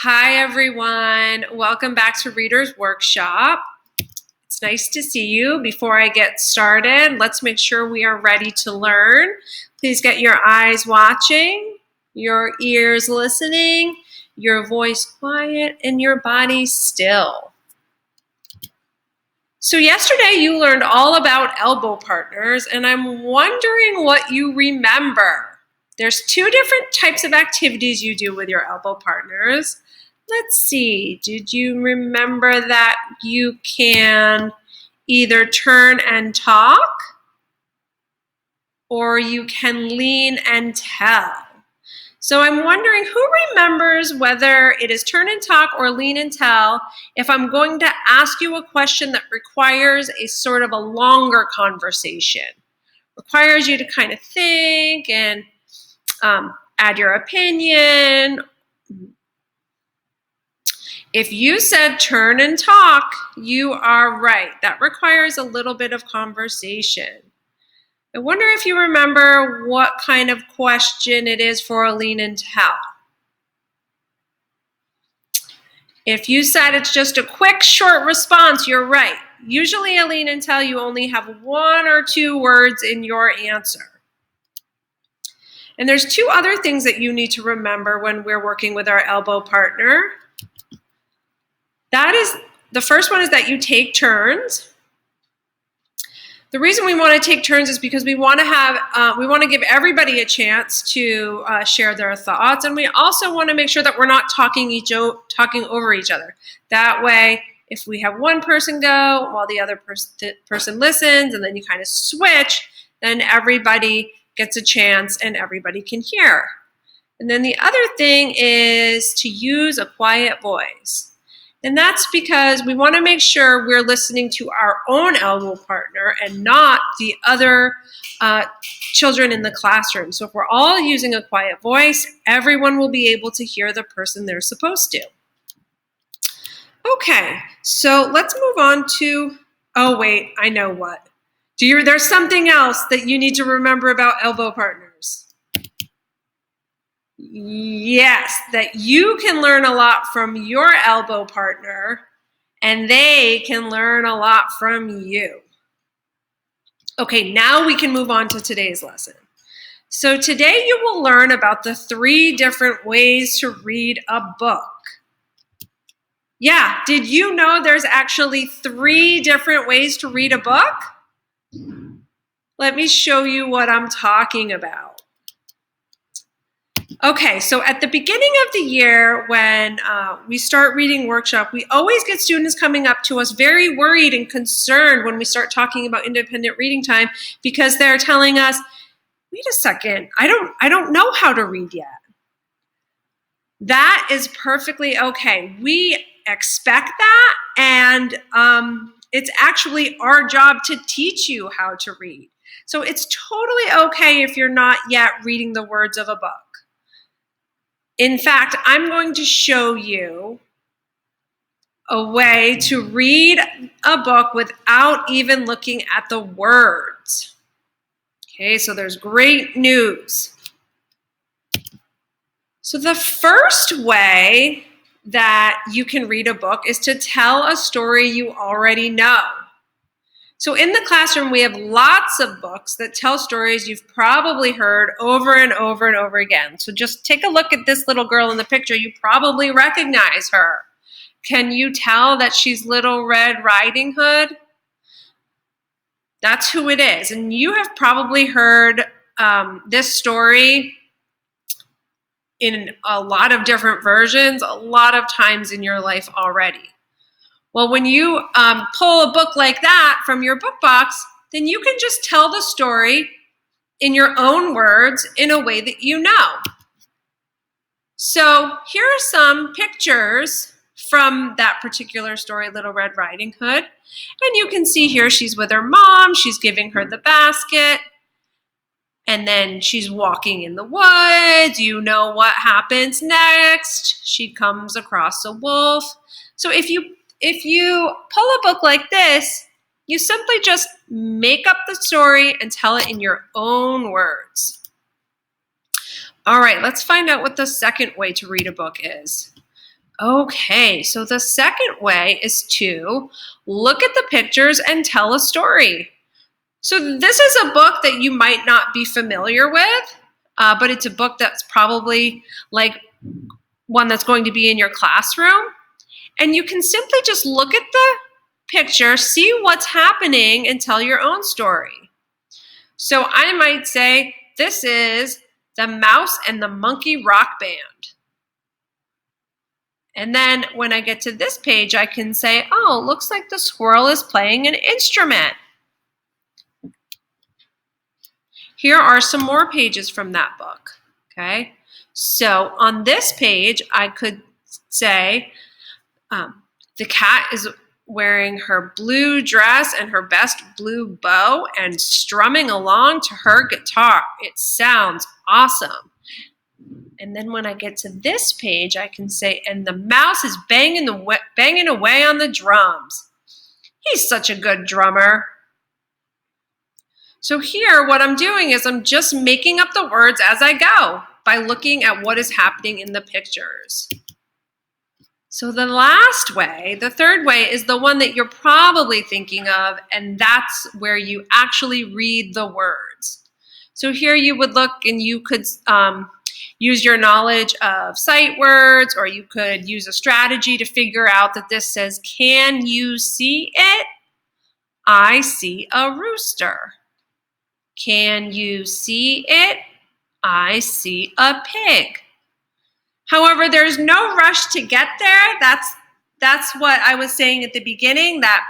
Hi, everyone. Welcome back to Reader's Workshop. It's nice to see you. Before I get started, let's make sure we are ready to learn. Please get your eyes watching, your ears listening, your voice quiet, and your body still. So yesterday you learned all about elbow partners, and I'm wondering what you remember. There's two different types of activities you do with your elbow partners. Let's see, did you remember that you can either turn and talk or you can lean and tell? So I'm wondering who remembers whether it is turn and talk or lean and tell if I'm going to ask you a question that requires a sort of a longer conversation, requires you to kind of think and add your opinion. If you said turn and talk, you are right. That requires a little bit of conversation. I wonder if you remember what kind of question it is for a lean and tell. If you said it's just a quick, short response, you're right. Usually a lean and tell, you only have one or two words in your answer. And there's two other things that you need to remember when we're working with our elbow partner. The first one is that you take turns. The reason we want to take turns is because we want to give everybody a chance to share their thoughts, and we also want to make sure that we're not talking over each other. That way, if we have one person go while the other person listens, and then you kind of switch, then everybody gets a chance and everybody can hear. And then the other thing is to use a quiet voice. And that's because we want to make sure we're listening to our own elbow partner and not the other children in the classroom. So if we're all using a quiet voice, everyone will be able to hear the person they're supposed to. Okay, so let's move on to, oh wait, I know what. There's something else that you need to remember about elbow partners. Yes, that you can learn a lot from your elbow partner and they can learn a lot from you. Okay, now we can move on to today's lesson. So today you will learn about the 3 different ways to read a book. Yeah, did you know there's actually 3 different ways to read a book? Let me show you what I'm talking about. Okay, so at the beginning of the year when we start reading workshop, we always get students coming up to us very worried and concerned when we start talking about independent reading time because they're telling us, wait a second, I don't know how to read yet. That is perfectly okay. We expect that, and it's actually our job to teach you how to read. So it's totally okay if you're not yet reading the words of a book. In fact, I'm going to show you a way to read a book without even looking at the words. Okay, so there's great news. So the first way that you can read a book is to tell a story you already know. So in the classroom, we have lots of books that tell stories you've probably heard over and over and over again. So just take a look at this little girl in the picture. You probably recognize her. Can you tell that she's Little Red Riding Hood? That's who it is. And you have probably heard this story in a lot of different versions, a lot of times in your life already. Well, when you pull a book like that from your book box, then you can just tell the story in your own words in a way that you know. So here are some pictures from that particular story, Little Red Riding Hood. And you can see here she's with her mom, she's giving her the basket, and then she's walking in the woods. You know what happens next. She comes across a wolf. So if you pull a book like this, you simply just make up the story and tell it in your own words. All right, let's find out what the second way to read a book is. Okay, so the second way is to look at the pictures and tell a story. So this is a book that you might not be familiar with, but it's a book that's probably like one that's going to be in your classroom. And you can simply just look at the picture, see what's happening, and tell your own story. So I might say, this is the Mouse and the Monkey Rock Band. And then when I get to this page, I can say, oh, looks like the squirrel is playing an instrument. Here are some more pages from that book, okay? So on this page, I could say, the cat is wearing her blue dress and her best blue bow and strumming along to her guitar. It sounds awesome. And then when I get to this page, I can say, and the mouse is banging away on the drums. He's such a good drummer. So here, what I'm doing is I'm just making up the words as I go by looking at what is happening in the pictures. So the last way, the third way, is the one that you're probably thinking of, and that's where you actually read the words. So here you would look and you could use your knowledge of sight words, or you could use a strategy to figure out that this says, can you see it? I see a rooster. Can you see it? I see a pig. However, there's no rush to get there. That's what I was saying at the beginning, that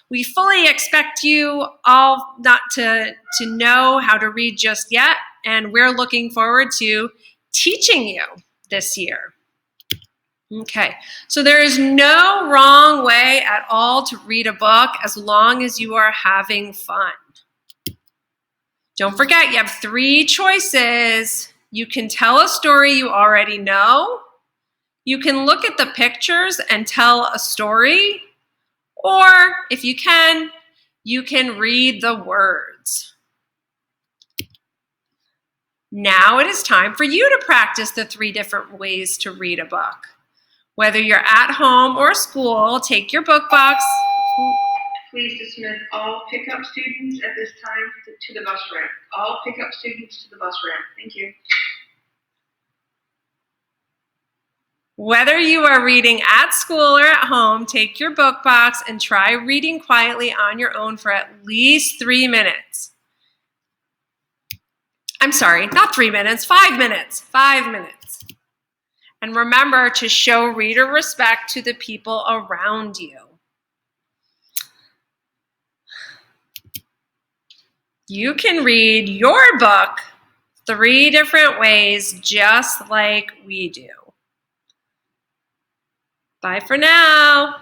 we fully expect you all not to know how to read just yet, and we're looking forward to teaching you this year. Okay, so there is no wrong way at all to read a book as long as you are having fun. Don't forget, you have 3 choices. You can tell a story you already know. You can look at the pictures and tell a story. Or if you can read the words. Now it is time for you to practice the 3 different ways to read a book. Whether you're at home or school, take your book box. Please dismiss all pickup students at this time to the bus ramp. All pickup students to the bus ramp. Thank you. Whether you are reading at school or at home, take your book box and try reading quietly on your own for at least 3 minutes. I'm sorry, not 3 minutes, 5 minutes. 5 minutes. And remember to show reader respect to the people around you. You can read your book 3 different ways, just like we do. Bye for now.